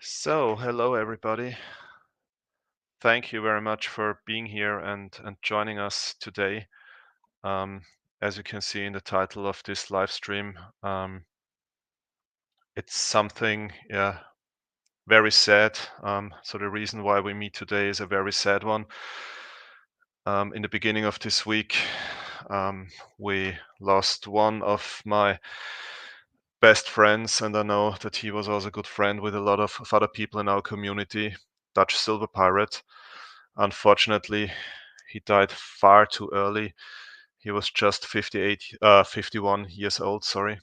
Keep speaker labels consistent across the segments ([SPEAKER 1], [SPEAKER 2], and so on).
[SPEAKER 1] So, hello everybody. Thank you very much for being here and joining us today. Um, as you can see in the title of this live stream, it's something, very sad. So the reason why we meet today is a very sad one. In the beginning of this week, we lost one of my best friends, and I know that he was also a good friend with a lot of other people in our community, Dutch Silverpirate. Unfortunately, he died far too early. He was just 51 years old, sorry.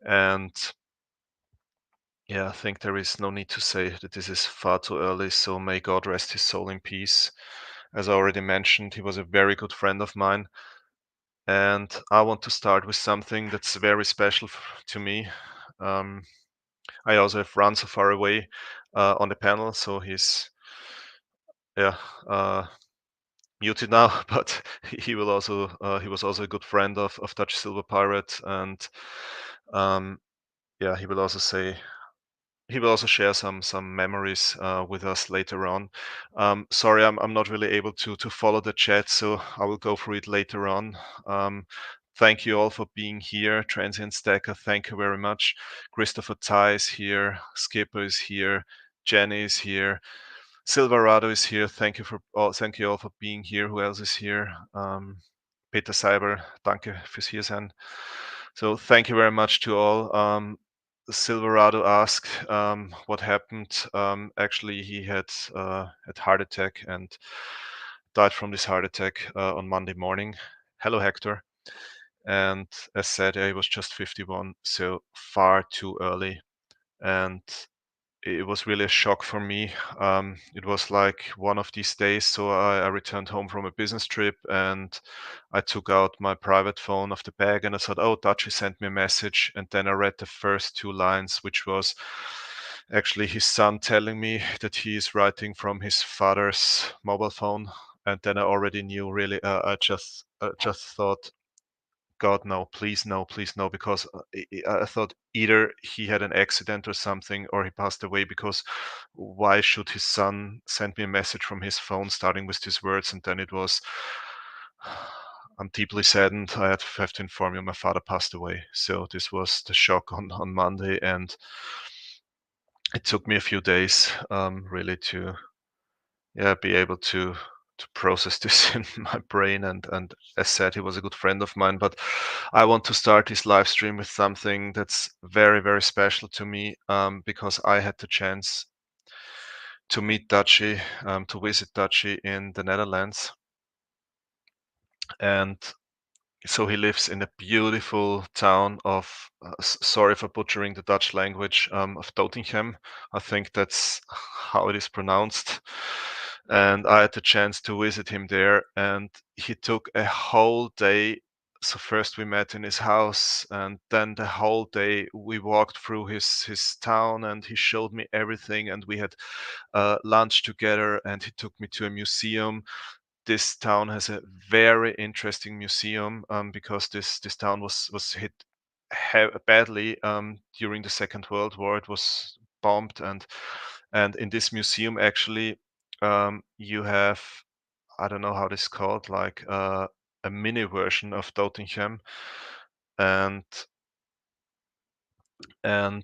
[SPEAKER 1] And yeah, I think there is no need to say that this is far too early. So may God rest his soul in peace. As I already mentioned, he was a very good friend of mine. And I want to start with something that's very special to me. Um, I also have run so far away on the panel, so he's yeah uh, muted now, but he was also a good friend of Dutch Silverpirate, and um, yeah, he will also share some memories with us later on. Sorry, I'm not really able to follow the chat, so I will go through it later on. Thank you all for being here. Transient Stacker, thank you very much. Christopher Ty is here. Skipper is here. Jenny is here. Silverado is here. Thank you all for being here. Who else is here? Peter Seiber, danke fürs Hiersein. So thank you very much to all. Silverado asked what happened. Actually, he had heart attack and died from this heart attack on Monday morning. Hello, Hector. And as said, he was just 51, so far too early. And it was really a shock for me. It was like one of these days. So I returned home from a business trip and I took out my private phone of the bag and I thought, oh, Dutchy sent me a message. And then I read the first two lines, which was actually his son telling me that he is writing from his father's mobile phone. And then I already knew really, I just thought, God, no, please, no, please, no, because I thought either he had an accident or something, or he passed away. Because why should his son send me a message from his phone starting with these words? And then it was, I'm deeply saddened. I have to inform you, my father passed away. So this was the shock on Monday, and it took me a few days really to be able to process this in my brain. And as said, he was a good friend of mine. But I want to start this live stream with something that's very, very special to me, because I had the chance to meet Dutchy, to visit Dutchy in the Netherlands. And so he lives in a beautiful town of, sorry for butchering the Dutch language, of Doetinchem. I think that's how it is pronounced. And I had the chance to visit him there, and he took a whole day. So first we met in his house, and then the whole day we walked through his town, and he showed me everything, and we had lunch together, and he took me to a museum. This town has a very interesting museum, because this town was hit badly during the Second World War. It was bombed, and in this museum actually you have, I don't know how this is called, like a mini version of Doetinchem, and and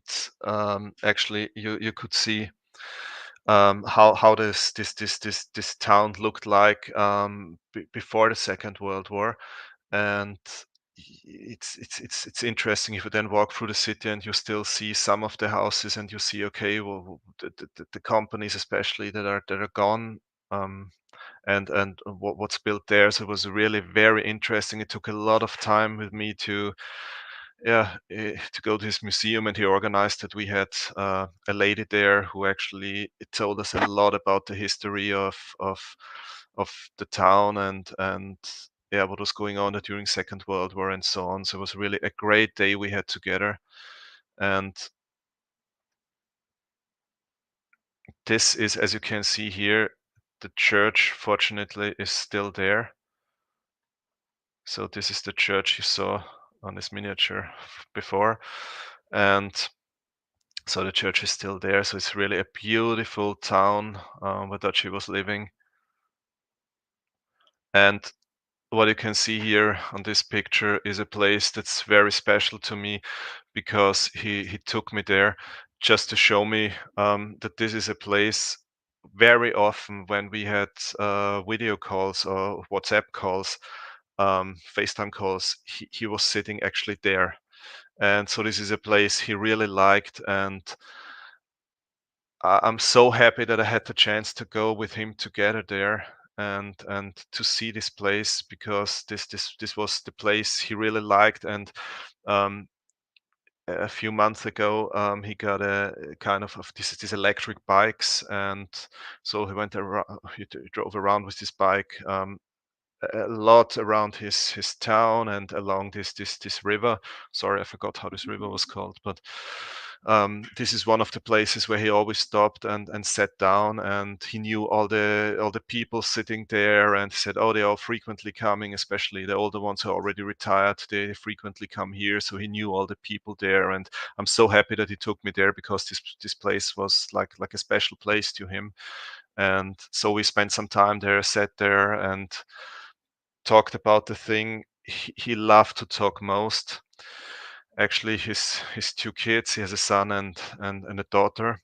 [SPEAKER 1] actually you could see how this town looked like before the Second World War. And it's interesting if you then walk through the city and you still see some of the houses, and you see, okay, well, the companies especially that are gone, and what's built there. So it was really very interesting. It took a lot of time with me to go to his museum, and he organized that. We had a lady there who actually told us a lot about the history of the town, and yeah, what was going on during Second World War and so on. So it was really a great day we had together. And this is, as you can see here, the church fortunately is still there. So this is the church you saw on this miniature before. And So the church is still there. So it's really a beautiful town where Dutchy was living. And what you can see here on this picture is a place that's very special to me because he took me there just to show me that this is a place. Very often when we had video calls or WhatsApp calls, FaceTime calls, he was sitting actually there. And so this is a place he really liked, and I'm so happy that I had the chance to go with him together there and to see this place because this was the place he really liked. And um, a few months ago, he got a kind of these electric bikes, and so he went around. He drove around with this bike. A lot around his town and along this river. Sorry, I forgot how this river was called, but this is one of the places where he always stopped and sat down, and he knew all the people sitting there, and he said, "Oh, they are frequently coming, especially the older ones who are already retired. They frequently come here." So he knew all the people there, and I'm so happy that he took me there because this place was like a special place to him. And so we spent some time there, sat there, and talked about the thing he loved to talk most. Actually, his two kids. He has a son and a daughter.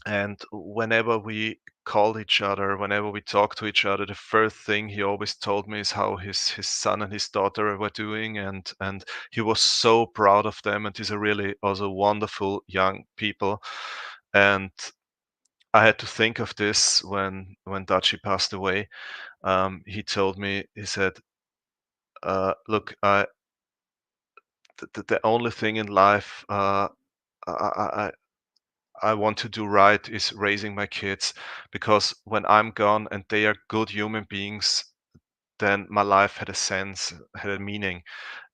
[SPEAKER 1] And whenever we called each other, whenever we talked to each other, the first thing he always told me is how his son and his daughter were doing, and he was so proud of them. And these are really also wonderful young people. And I had to think of this when Dachi passed away. He told me, he said, "Look, the only thing in life I, I, I I want to do right is raising my kids, because when I'm gone and they are good human beings, then my life had a sense, had a meaning."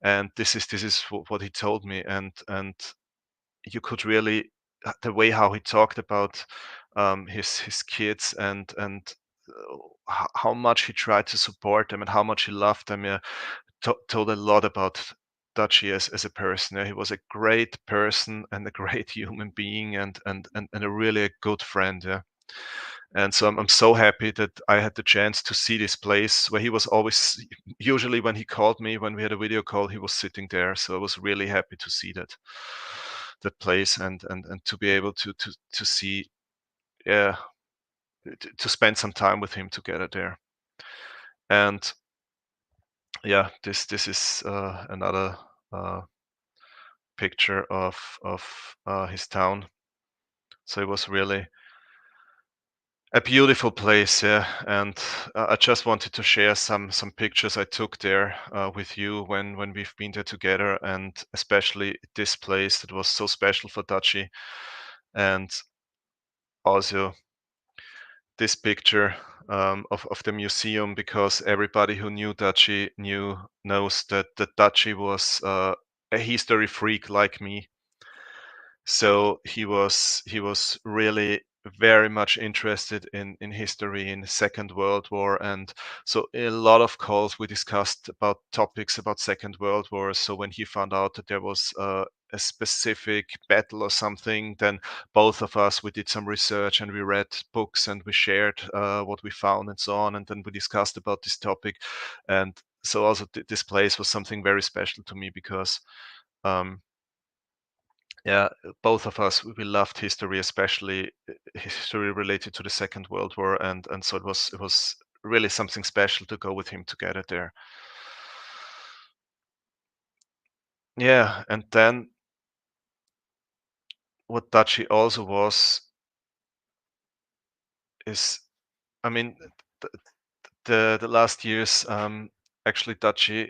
[SPEAKER 1] And this is what he told me. And you could really the way how he talked about his kids and how much he tried to support them and how much he loved them. Yeah, told a lot about Dutchy as a person. He was a great person and a great human being, and a really a good friend. Yeah. And so I'm so happy that I had the chance to see this place where he was always, usually when he called me, when we had a video call, he was sitting there. So I was really happy to see that place, and to be able to see, yeah, to spend some time with him together there. And yeah, this is another uh, picture of his town. So it was really a beautiful place, yeah. And I just wanted to share some pictures I took there with you when we've been there together, and especially this place that was so special for Dutchy. And also this picture of the museum, because everybody who knew Dutchy knows that Dutchy was a history freak like me. So he was really very much interested in history, in the Second World War. And so in a lot of calls we discussed about topics about Second World War. So when he found out that there was a specific battle or something, then both of us, we did some research and we read books and we shared what we found and so on, and then we discussed about this topic. And so also this place was something very special to me because um, yeah, both of us, we loved history, especially history related to the Second World War, and so it was really something special to go with him together there. Yeah, and then what Dutchy also was is, I mean, th- the last years, actually Dutchy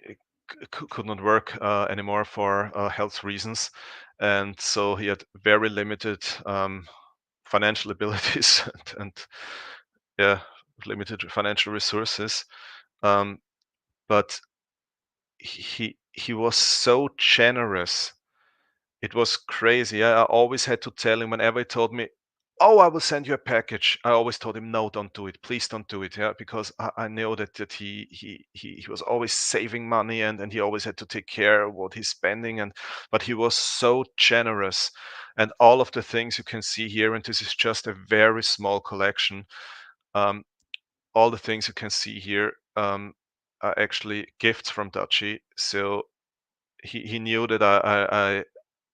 [SPEAKER 1] could not work anymore for health reasons, and so he had very limited financial abilities and yeah, limited financial resources. Um, but he was so generous. It was crazy. I always had to tell him whenever he told me, "Oh, I will send you a package." I always told him, "No, don't do it. Please don't do it." Yeah, because I know that he was always saving money, and he always had to take care of what he's spending, and but he was so generous, and all of the things you can see here, and this is just a very small collection. Um, all the things you can see here are actually gifts from Dutchy. So he knew that I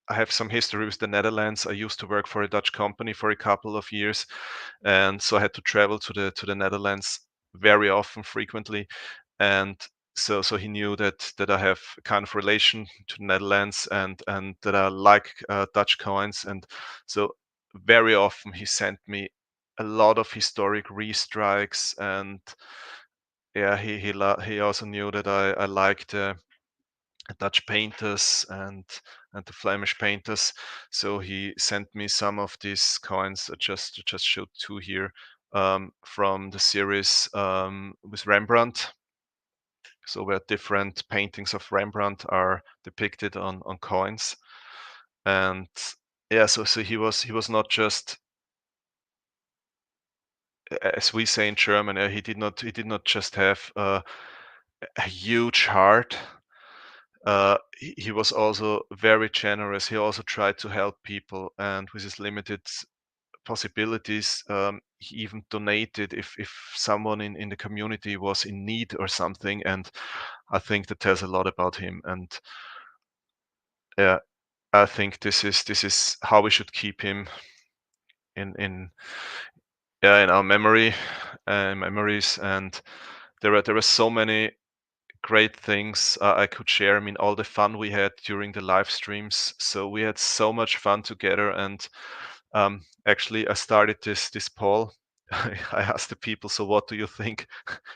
[SPEAKER 1] have some history with the Netherlands. I used to work for a Dutch company for a couple of years, and so I had to travel to the Netherlands very often, frequently, and so he knew that I have a kind of relation to the Netherlands, and that I like Dutch coins, and so very often he sent me a lot of historic restrikes, and yeah, he also knew that I liked Dutch painters and the Flemish painters. So he sent me some of these coins. I just showed two here from the series with Rembrandt. So where different paintings of Rembrandt are depicted on coins, and yeah, so he was not just as we say in German. He did not just have a huge heart. He was also very generous. He also tried to help people, and with his limited possibilities, he even donated if someone in the community was in need or something. And I think that tells a lot about him. And yeah, I think this is how we should keep him in yeah, in our memories. And there are so many great things I could share. I mean, all the fun we had during the live streams. So we had so much fun together. And actually, I started this poll. I asked the people, "So what do you think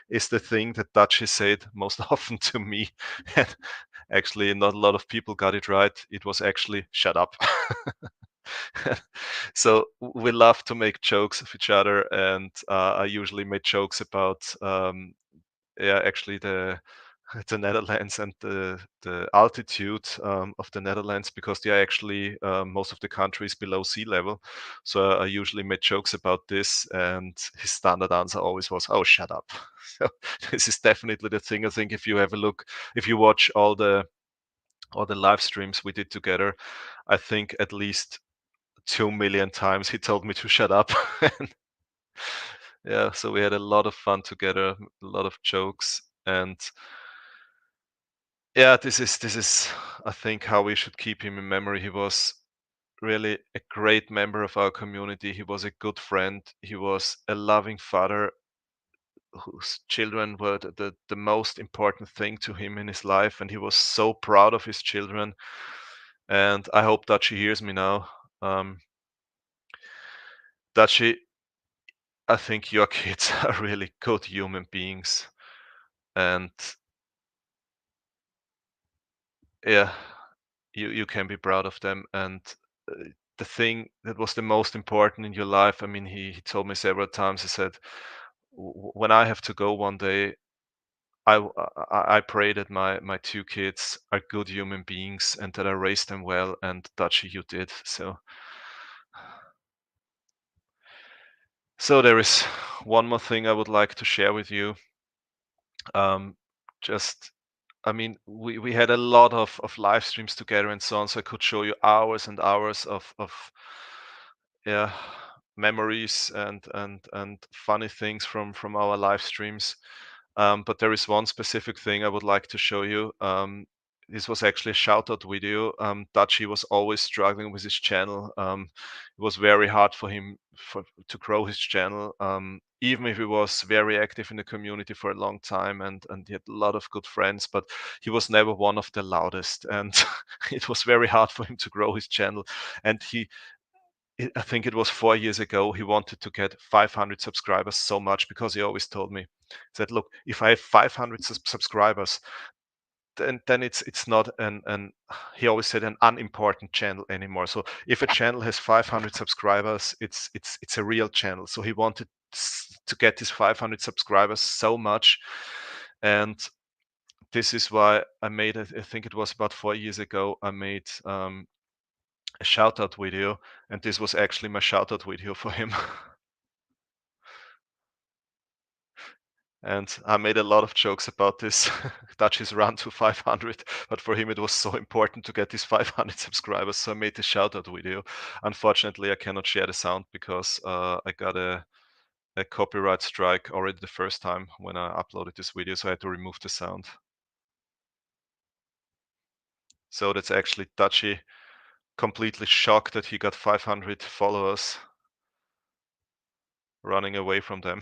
[SPEAKER 1] is the thing that Dutchy said most often to me?" And actually, not a lot of people got it right. It was actually "shut up." So we love to make jokes of each other, and I usually made jokes about yeah, actually the Netherlands and the altitude of the Netherlands, because they are actually most of the country is below sea level. So I usually made jokes about this, and his standard answer always was, "Oh, shut up." So this is definitely the thing. I think if you have a look, if you watch all the live streams we did together, I think at least 2 million times he told me to shut up. And yeah, so we had a lot of fun together, a lot of jokes, and yeah, this is I think how we should keep him in memory. He was really a great member of our community. He was a good friend. He was a loving father whose children were the most important thing to him in his life, and he was so proud of his children. And I hope that she hears me now. Um, that she, I think your kids are really good human beings, and yeah, you can be proud of them. And the thing that was the most important in your life, I mean, he told me several times, he said, When I have to go one day, I pray that my two kids are good human beings and that I raised them well." And Dutchy, you did. So there is one more thing I would like to share with you. Um, just I mean, we had a lot of live streams together and so on, so I could show you hours and hours of yeah, memories and funny things from our live streams. But there is one specific thing I would like to show you. This was actually a shoutout video. Dutchy was always struggling with his channel. It was very hard for him to grow his channel, even if he was very active in the community for a long time, and he had a lot of good friends, but he was never one of the loudest, and it was very hard for him to grow his channel. And I think it was 4 years ago, he wanted to get 500 subscribers so much, because he always told me, he said, "Look, if I have 500 subscribers, then it's not an he always said an unimportant channel anymore. So if a channel has 500 subscribers, it's a real channel." So he wanted to get his 500 subscribers so much, and this is why I think it was about 4 years ago, I made a shoutout video, and this was actually my shoutout video for him. And I made a lot of jokes about this Dutch's run to 500, but for him it was so important to get these 500 subscribers, so I made the shoutout video. Unfortunately, I cannot share the sound because I got a copyright strike already the first time when I uploaded this video, so I had to remove the sound. So that's actually Dutchy completely shocked that he got 500 followers, running away from them.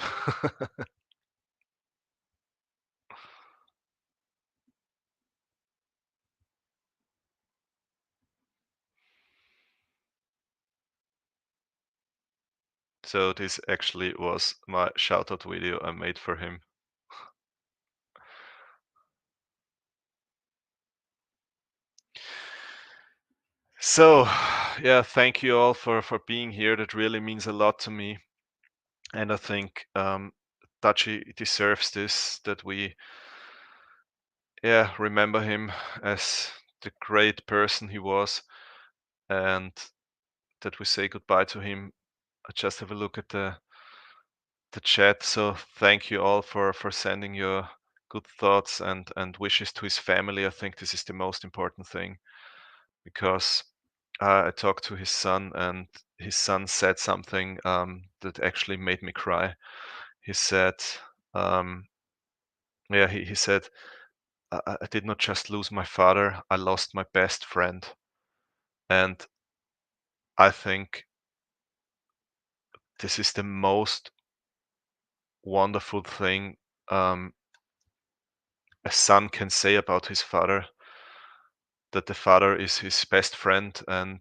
[SPEAKER 1] So this actually was my shoutout video I made for him. So, yeah, thank you all for being here. That really means a lot to me, and I think Dutchy deserves this. That we, yeah, remember him as the great person he was, and that we say goodbye to him. I just have a look at the chat. So thank you all for sending your good thoughts and wishes to his family. I think this is the most important thing because I talked to his son, and his son said something that actually made me cry. He said, um, yeah, he said, I did not just lose my father, I lost my best friend. And I think this is the most wonderful thing um, a son can say about his father, that the father is his best friend. And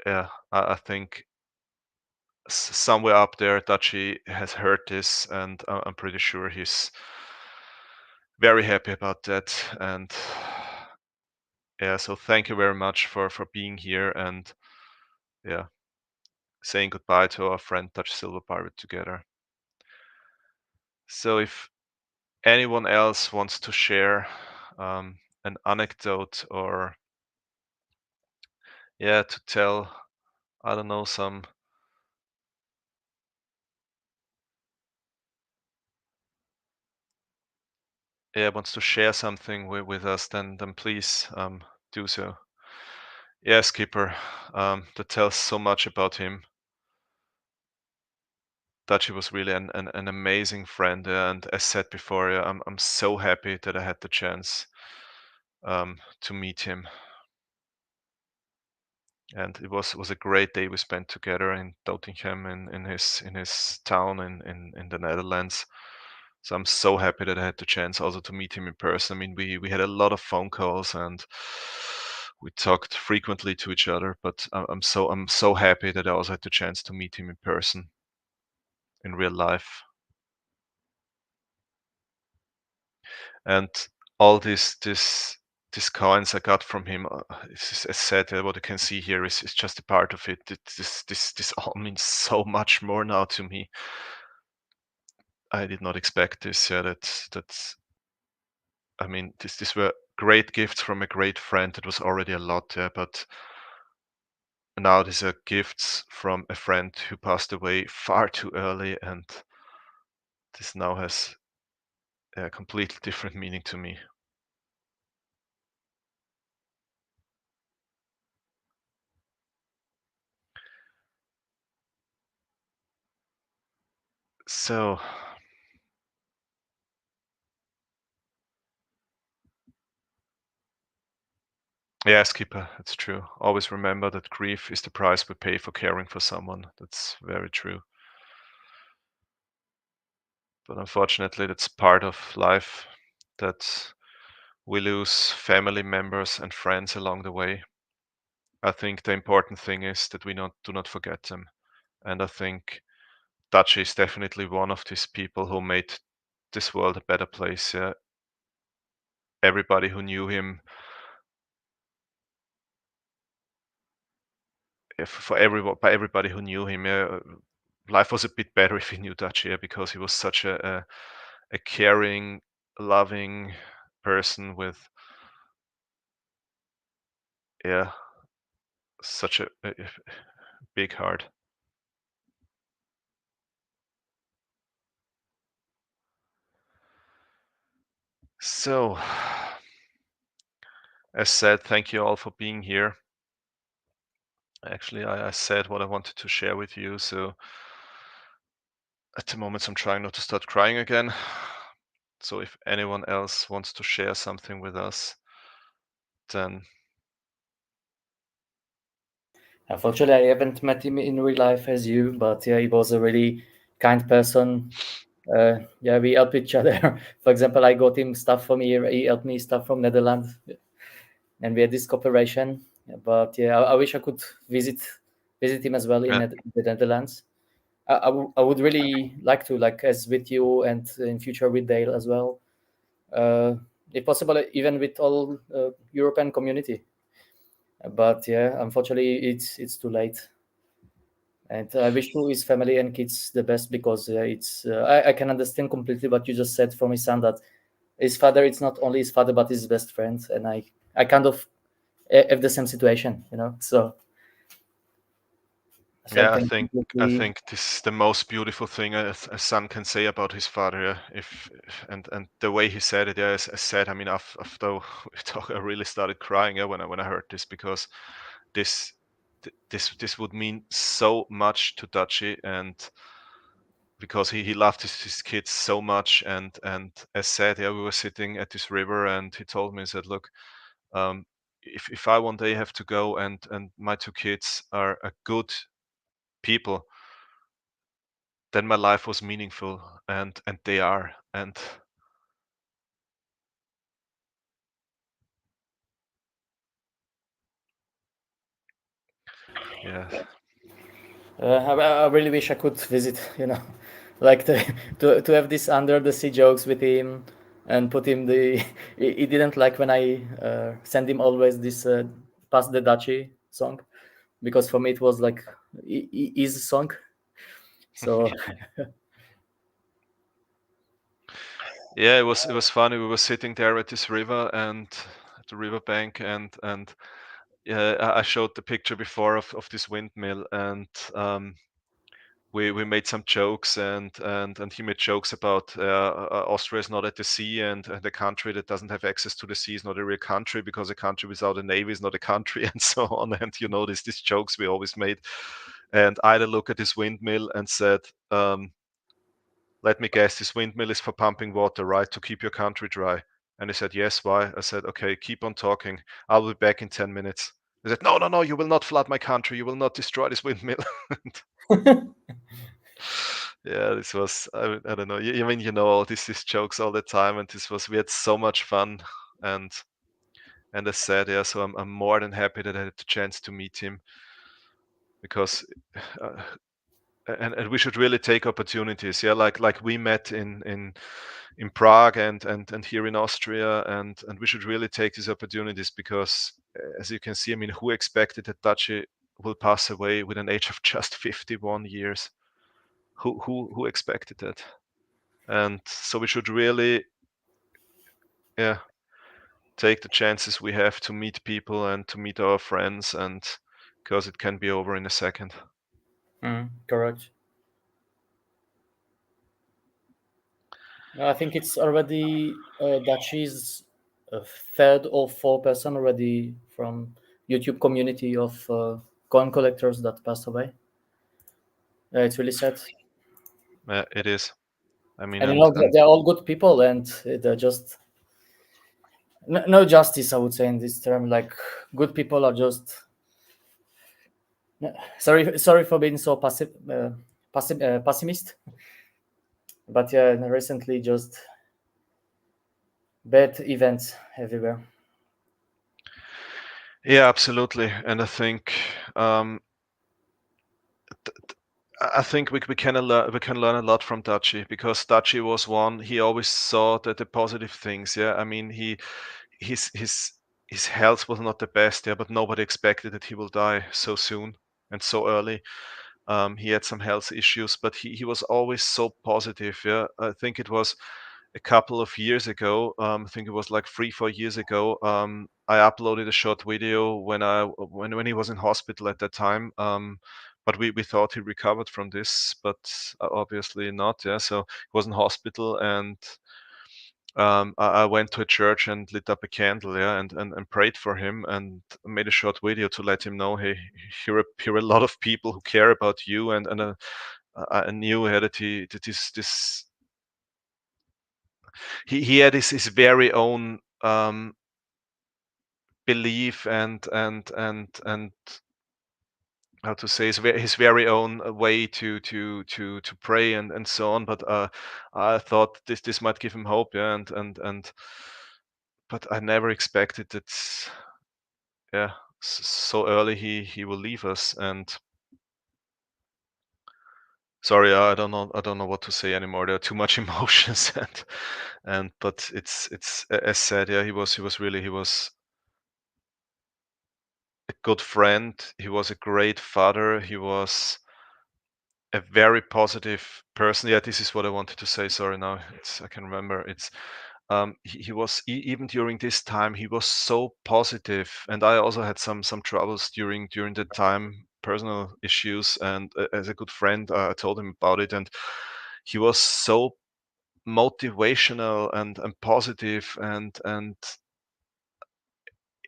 [SPEAKER 1] yeah, I think somewhere up there, Dutchy has heard this, and I'm pretty sure he's very happy about that. And yeah, so thank you very much for being here and yeah, saying goodbye to our friend Dutch Silverpirate together. So if anyone else wants to share an anecdote or yeah, to tell, I don't know, some yeah, wants to share something with us, then please do so. Yeah, Skipper, that tells so much about him. Dutchy was really an amazing friend, and as said before, yeah, I'm so happy that I had the chance to meet him, and it was a great day we spent together in Tottingham in his town in the Netherlands. So I'm so happy that I had the chance also to meet him in person. I mean, we had a lot of phone calls and we talked frequently to each other, but I'm so happy that I also had the chance to meet him in person in real life. And all these coins I got from him, as said, what you can see here is just a part of it. This all means so much more now to me. I did not expect this. Yeah, that's. I mean, this were great gifts from a great friend. It was already a lot, yeah, but now these are gifts from a friend who passed away far too early, and this now has a completely different meaning to me. So, yeah, Skipper, it's true. Always remember that grief is the price we pay for caring for someone. That's very true. But unfortunately, that's part of life, that we lose family members and friends along the way. I think the important thing is that we do not forget them. And I think Dutch is definitely one of these people who made this world a better place. Yeah. Everybody who knew him, if for everyone, by everybody who knew him, yeah, life was a bit better if he knew Dutch, yeah, because he was such a caring, loving person with, yeah, such a big heart. So, as said, thank you all for being here. Actually, I said what I wanted to share with you, so at the moment I'm trying not to start crying again. So if anyone else wants to share something with us, then
[SPEAKER 2] Unfortunately, I haven't met him in real life as you, but yeah, he was a really kind person. Yeah, we help each other. For example, I got him stuff from here. He helped me stuff from Netherlands, and we had this cooperation. But yeah, I wish I could visit him as well in
[SPEAKER 1] yeah,
[SPEAKER 2] the Netherlands. I would really like to, like as with you and in future with Dale as well. Uh, if possible, even with all European community. But yeah, unfortunately, it's too late. And I wish to his family and kids the best because I can understand completely what you just said from his son that his father, it's not only his father but his best friend, and I kind of have the same situation, so I
[SPEAKER 1] yeah. I
[SPEAKER 2] can
[SPEAKER 1] think I
[SPEAKER 2] completely.
[SPEAKER 1] think this is the most beautiful thing a son can say about his father. Yeah? If and the way he said it, yeah, as I said, I mean, after we talk, I really started crying, yeah, when I heard this because this this would mean so much to Dutchy, and because he loved his kids so much, and as said, yeah, we were sitting at this river, and he told me, he said, look, um, if I one day have to go, and my two kids are good people, then my life was meaningful, and they are, and yeah,
[SPEAKER 2] I really wish I could visit, like to have this under the sea jokes with him and put him the. He didn't like when I send him always this "Pass the Dutchy" song, because for me it was like his song. So
[SPEAKER 1] yeah, it was funny. We were sitting there at this river and at the riverbank, and yeah, I showed the picture before of this windmill, and we made some jokes, and he made jokes about Austria is not at the sea, and a country that doesn't have access to the sea is not a real country, because a country without a navy is not a country, and so on. And these jokes we always made. And I had a look at this windmill and said, let me guess, this windmill is for pumping water, right, to keep your country dry? And he said, yes. Why? I said, okay, keep on talking, I'll be back in 10 minutes. He said, no, no, no, you will not flood my country, you will not destroy this windmill. Yeah, this was, I don't know. I mean, all these jokes all the time, and we had so much fun, and I said, yeah. So I'm more than happy that I had the chance to meet him, because, uh, and we should really take opportunities. Yeah, like we met in Prague, and here in Austria, and we should really take these opportunities, because, as you can see, I mean, who expected that Dutchy will pass away with an age of just 51 years? Who expected that? And so we should really, yeah, take the chances we have to meet people and to meet our friends, and because it can be over in a second.
[SPEAKER 2] correct. I think it's already Dutchy's third or fourth person already from YouTube community of coin collectors that passed away. It's really sad,
[SPEAKER 1] Yeah, it is. I mean,
[SPEAKER 2] and
[SPEAKER 1] and
[SPEAKER 2] they're all good people, and they're just no justice, I would say, in this term. Like good people are just sorry for being so pessimist, but yeah, recently just bad events everywhere.
[SPEAKER 1] yeah, absolutely. And I think, I think we can learn a lot from Dutchy, because Dutchy was one. He always saw the positive things. Yeah, I mean, his his his health was not the best. Yeah, but nobody expected that he will die so soon and so early. He had some health issues, but he was always so positive. Yeah, I think it was a couple of years ago. I think it was like 3-4 years ago. I uploaded a short video when he was in hospital at that time. But we thought he recovered from this, but obviously not. Yeah, so he was in hospital, and I went to a church and lit up a candle, yeah, and prayed for him, and made a short video to let him know, hey, here are a lot of people who care about you, and I knew that that this he had his very own belief and how to say his very own way to pray and so on. But I thought this might give him hope, yeah, and but I never expected that, yeah, so early he will leave us. And sorry, I don't know what to say anymore. There are too much emotions, and but it's as said, yeah, he was a good friend. He was a great father. He was a very positive person. Yeah, this is what I wanted to say. Sorry, now I can remember. He was even during this time he was so positive, and I also had some troubles during the time, personal issues, and as a good friend, I told him about it, and he was so motivational and positive and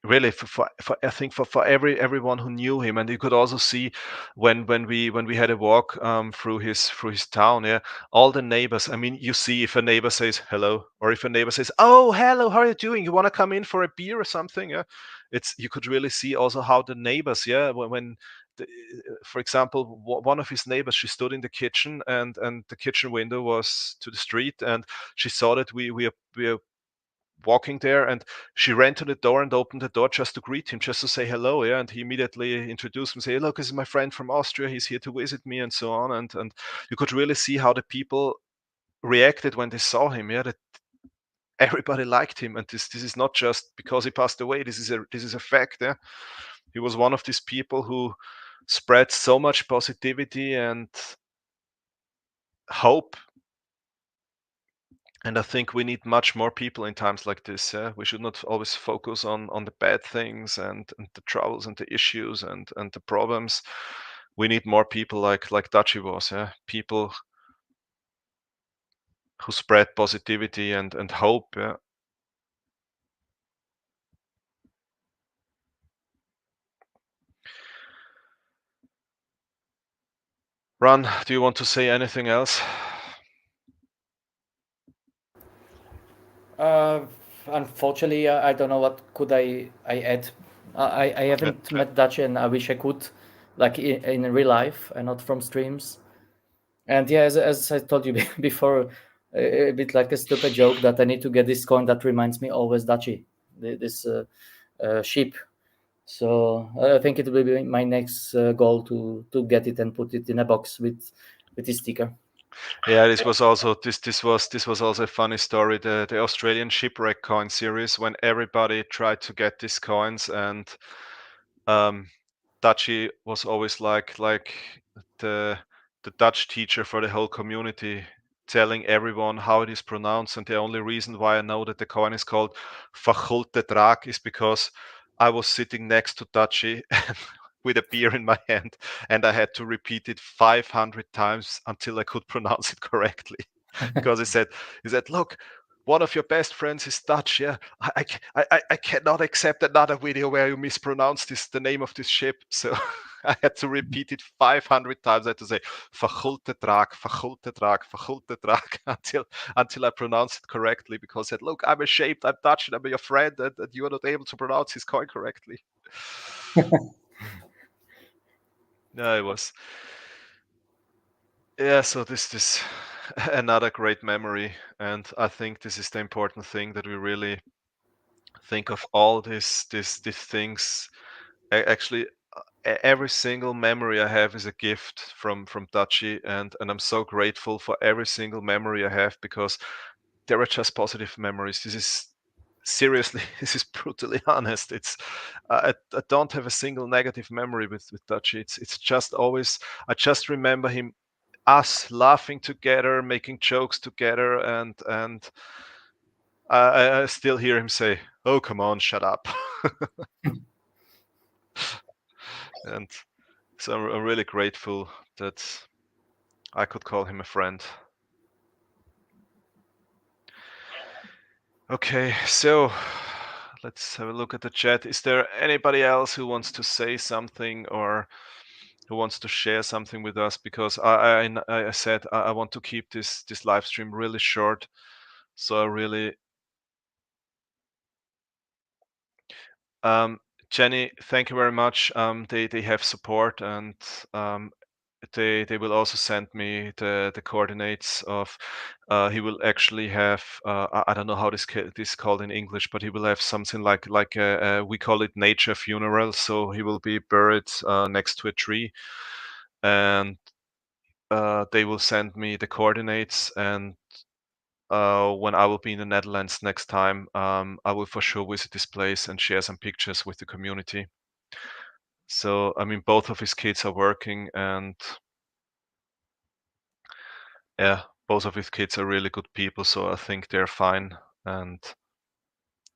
[SPEAKER 1] really for I think for everyone who knew him. And you could also see when we had a walk through his town, yeah, all the neighbors. I mean, you see if a neighbor says hello, or if a neighbor says, oh, hello, how are you doing, you want to come in for a beer or something, yeah, it's, you could really see also how the neighbors, yeah, when the, for example, one of his neighbors, she stood in the kitchen, and the kitchen window was to the street, and she saw that we are walking there, and she ran to the door and opened the door just to greet him, just to say hello, yeah, and he immediately introduced him, say, look, this is my friend from Austria, he's here to visit me, and so on. And you could really see how the people reacted when they saw him, yeah, that everybody liked him. And this is not just because he passed away, this is a fact, yeah. He was one of these people who spread so much positivity and hope. And I think we need much more people in times like this. Yeah? We should not always focus on the bad things and the troubles and the issues and the problems. We need more people like Dutchy was. Yeah? People who spread positivity and hope. Yeah? Ron, do you want to say anything else?
[SPEAKER 2] Uh, Unfortunately, I don't know what could I add. I
[SPEAKER 1] Yeah.
[SPEAKER 2] haven't met Dutch, and I wish I could, like in real life and not from streams. And yeah, as I told you before, a bit like a stupid joke that I need to get this coin that reminds me always Dutchy, this sheep. So I think it will be my next goal to get it and put it in a box with this sticker.
[SPEAKER 1] Yeah, this was also a funny story. The Australian shipwreck coin series, when everybody tried to get these coins, and um, Dutchy was always like the the Dutch teacher for the whole community, telling everyone how it is pronounced. And the only reason why I know that the coin is called Vergulde Draak is because I was sitting next to Dutchy with a beer in my hand, and I had to repeat it 500 times until I could pronounce it correctly. Because he said, look, one of your best friends is Dutch. Yeah, I cannot accept another video where you mispronounce the name of this ship. So I had to repeat it 500 times. I had to say Vergulde Draak, Vergulde Draak, Vergulde Draak until I pronounced it correctly. Because I said, look, I'm ashamed. I'm Dutch and I'm your friend, and you are not able to pronounce his coin correctly. No, it was, yeah. So this another great memory, and I think this is the important thing, that we really think of all these things. Actually, every single memory I have is a gift from Dutchy, and I'm so grateful for every single memory I have, because they are just positive memories. This is seriously, this is brutally honest. It's I don't have a single negative memory with Dutchy. It's just always, I just remember him us laughing together, making jokes together, and I still hear him say, "Oh, come on, shut up." And so I'm really grateful that I could call him a friend. Okay, so let's have a look at the chat. Is there anybody else who wants to say something or who wants to share something with us? Because I said I want to keep this live stream really short. So I really Jenny, thank you very much. They have support, and um, they will also send me the coordinates of. He will actually have I don't know how this is called in English, but he will have something like we call it nature funeral. So he will be buried next to a tree, and they will send me the coordinates. And when I will be in the Netherlands next time, I will for sure visit this place and share some pictures with the community. So, I mean, both of his kids are working, and yeah, both of his kids are really good people, so I think they're fine. And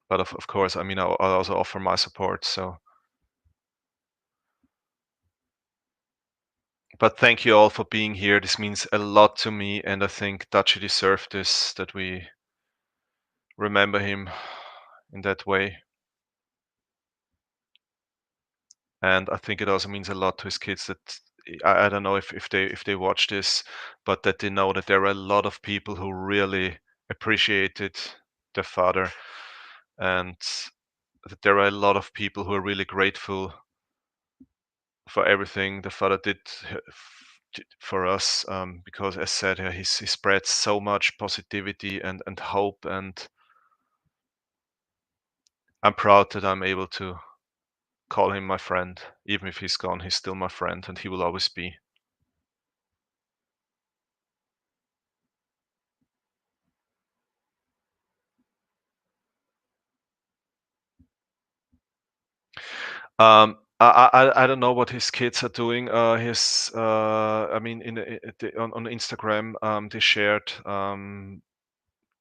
[SPEAKER 1] but of course, I mean, I'll also offer my support. So, but thank you all for being here. This means a lot to me, and I think Dutchy deserved this, that we remember him in that way. And I think it also means a lot to his kids that I don't know if they watch this, but that they know that there are a lot of people who really appreciated their father, and that there are a lot of people who are really grateful for everything the father did for us. Because as said, he spreads so much positivity and hope, and I'm proud that I'm able to call him my friend. Even if he's gone, he's still my friend, and he will always be. I don't know what his kids are doing. I mean, on Instagram, they shared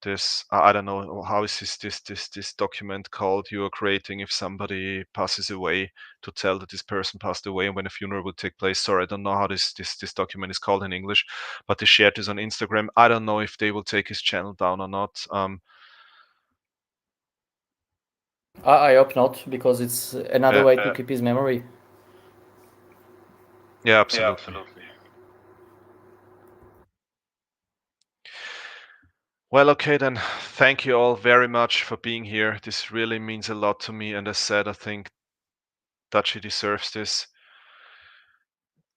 [SPEAKER 1] this. I don't know how is this document called you are creating if somebody passes away, to tell that this person passed away and when a funeral will take place. Sorry, I don't know how this document is called in English, but they shared this on Instagram. I don't know if they will take his channel down or not.
[SPEAKER 2] I hope not, because it's another
[SPEAKER 1] Yeah,
[SPEAKER 2] way to keep his memory.
[SPEAKER 1] yeah, absolutely. Well, okay then. Thank you all very much for being here. This really means a lot to me, and as said, I think Dutchy deserves this.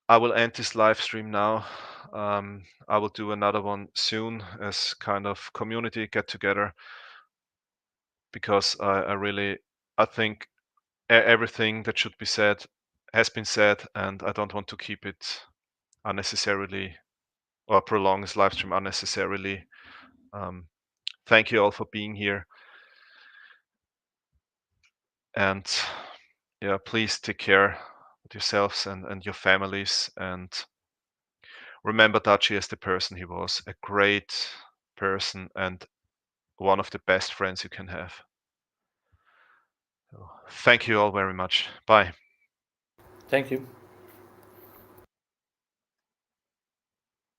[SPEAKER 1] I will end this live stream now. I will do another one soon as kind of community get together, because I think everything that should be said has been said, and I don't want to keep it unnecessarily or prolong this live stream unnecessarily. Thank you all for being here, and yeah, please take care of yourselves and your families, and remember Dutchy as the person he was, a great person and one of the best friends you can have. So, thank you all very much. Bye.
[SPEAKER 2] Thank you.